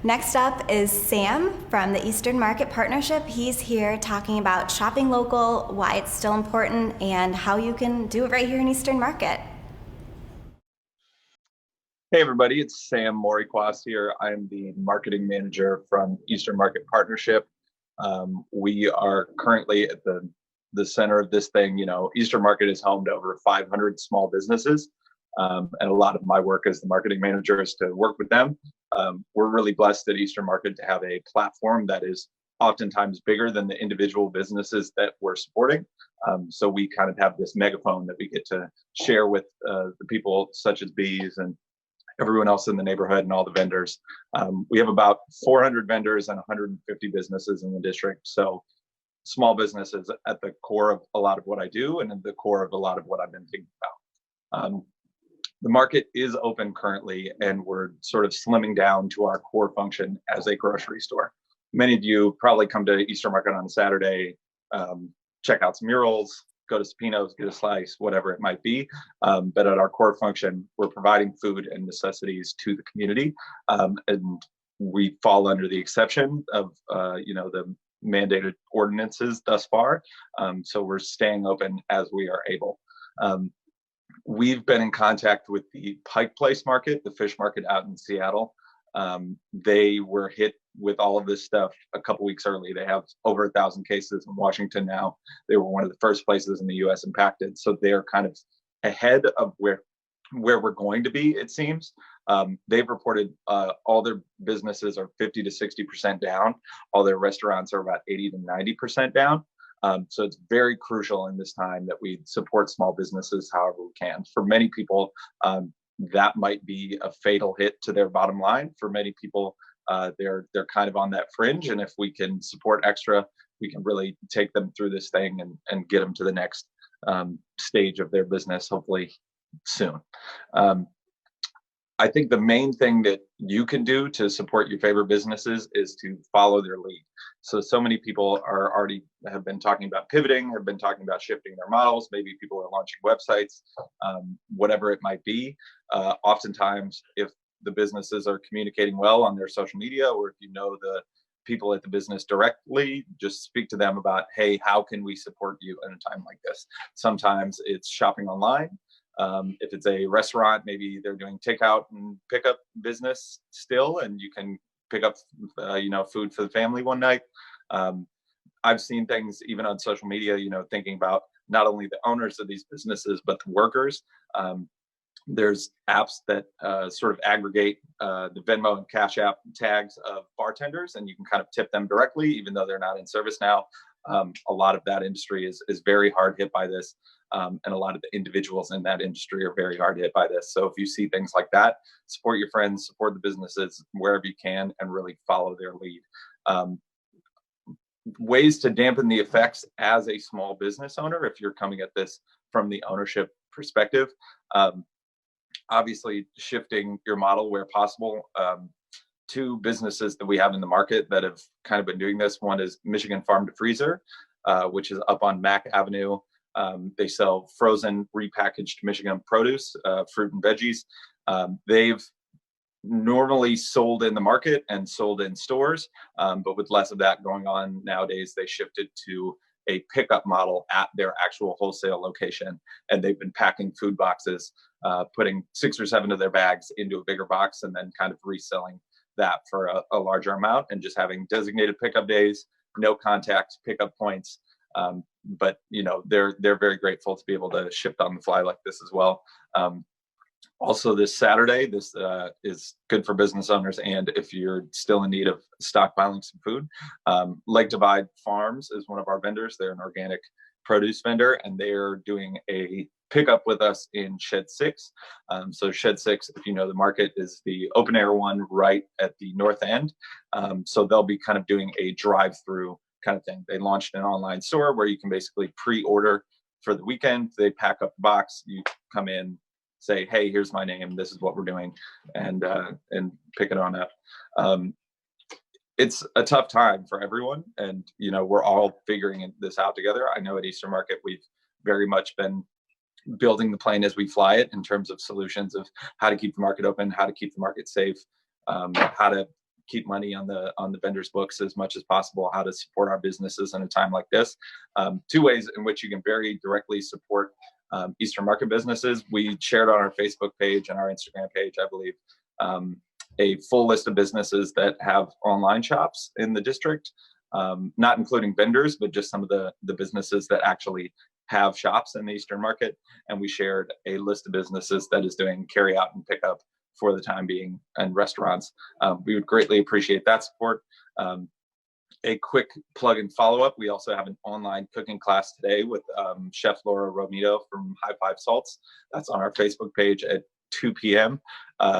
Next up is Sam from the Eastern Market Partnership. He's here talking about shopping local, why it's still important, and how you can do it right here in Eastern Market. Hey everybody, it's Sam Moriquas here. I'm the marketing manager from Eastern Market Partnership. We are currently at the center of this thing. You know, Eastern Market is home to over 500 small businesses. And a lot of my work as the marketing manager is to work with them. We're really blessed at Eastern Market to have a platform that is oftentimes bigger than the individual businesses that we're supporting. So we kind of have this megaphone that we get to share with the people such as Bees and everyone else in the neighborhood and all the vendors. We have about 400 vendors and 150 businesses in the district. So small business is at the core of a lot of what I do and at the core of a lot of what I've been thinking about. The market is open currently, and we're sort of slimming down to our core function as a grocery store. Many of you probably come to Eastern Market on a Saturday, check out some murals, go to Spino's, get a slice, whatever it might be. But at our core function, we're providing food and necessities to the community. And we fall under the exception of, the mandated ordinances thus far. So we're staying open as we are able. We've been in contact with the Pike Place Market, the fish market out in Seattle. They were hit with all of this stuff a couple weeks early. They have over 1,000 cases in Washington now. They were one of the first places in the U.S. impacted. So they're kind of ahead of where we're going to be, it seems. They've reported all their businesses are 50 to 60% down. All their restaurants are about 80 to 90% down. So it's very crucial in this time that we support small businesses however we can. For many people, that might be a fatal hit to their bottom line. For many people, they're kind of on that fringe. And if we can support extra, we can really take them through this thing and get them to the next stage of their business, hopefully soon. I think the main thing that you can do to support your favorite businesses is to follow their lead. So many people have been talking about pivoting, have been talking about shifting their models. Maybe people are launching websites, whatever it might be. Oftentimes, if the businesses are communicating well on their social media, or if you know the people at the business directly, just speak to them about, hey, how can we support you in a time like this? Sometimes it's shopping online. If it's a restaurant, maybe they're doing takeout and pickup business still, and you can pick up, food for the family one night. I've seen things even on social media, thinking about not only the owners of these businesses, but the workers. There's apps that sort of aggregate the Venmo and Cash App tags of bartenders, and you can kind of tip them directly, even though they're not in service now. A lot of that industry is very hard hit by this. And a lot of the individuals in that industry are very hard hit by this. So if you see things like that, support your friends, support the businesses wherever you can, and really follow their lead. Ways to dampen the effects as a small business owner, if you're coming at this from the ownership perspective, obviously shifting your model where possible. Two businesses that we have in the market that have kind of been doing this. One is Michigan Farm to Freezer, which is up on Mack Avenue. They sell frozen, repackaged Michigan produce, fruit and veggies. They've normally sold in the market and sold in stores, but with less of that going on nowadays, they shifted to a pickup model at their actual wholesale location. And they've been packing food boxes, putting 6 or 7 of their bags into a bigger box and then kind of reselling that for a larger amount, and just having designated pickup days, no contact pickup points. But they're very grateful to be able to shift on the fly like this as well. Also this Saturday, this is good for business owners, and if you're still in need of stockpiling some food, Leg Divide Farms is one of our vendors. They're an organic produce vendor, and they're doing a pickup with us in Shed 6. So Shed 6, if you know the market, is the open air one right at the north end. So they'll be kind of doing a drive-through kind of thing. They launched an online store where you can basically pre-order for the weekend. They pack up the box, you come in, say, hey, here's my name, this is what we're doing, and pick it on up. It's a tough time for everyone, and we're all figuring this out together. I know at Eastern Market we've very much been building the plane as we fly it in terms of solutions of how to keep the market open, how to keep the market safe, how to keep money on the vendors' books as much as possible, how to support our businesses in a time like this. Two ways in which you can very directly support Eastern Market businesses. We shared on our Facebook page and our Instagram page, I believe, a full list of businesses that have online shops in the district, not including vendors, but just some of the businesses that actually have shops in the Eastern Market. And we shared a list of businesses that is doing carry out and pickup for the time being, and restaurants. We would greatly appreciate that support. A quick plug and follow up. We also have an online cooking class today with Chef Laura Romito from High Five Salts. That's on our Facebook page at 2 p.m.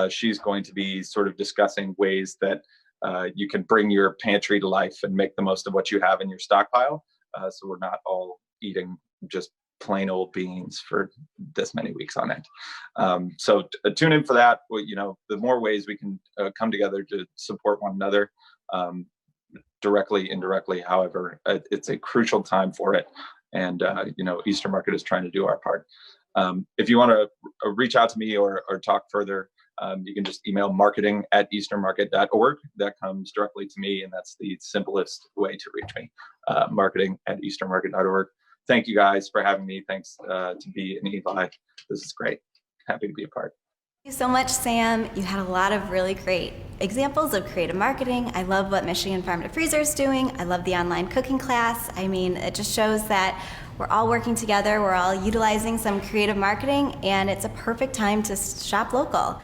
She's going to be sort of discussing ways that you can bring your pantry to life and make the most of what you have in your stockpile. So we're not all eating just plain old beans for this many weeks on end. So tune in for that. Well, the more ways we can come together to support one another, directly, indirectly, however, it's a crucial time for it. And, Eastern Market is trying to do our part. If you want to reach out to me or talk further, you can just email marketing@easternmarket.org. That comes directly to me, and that's the simplest way to reach me, marketing@easternmarket.org. Thank you guys for having me. Thanks to Bea and Eli. This is great. Happy to be a part. Thank you so much, Sam. You had a lot of really great examples of creative marketing. I love what Michigan Farm to Freezer is doing. I love the online cooking class. I mean, it just shows that we're all working together. We're all utilizing some creative marketing, and it's a perfect time to shop local.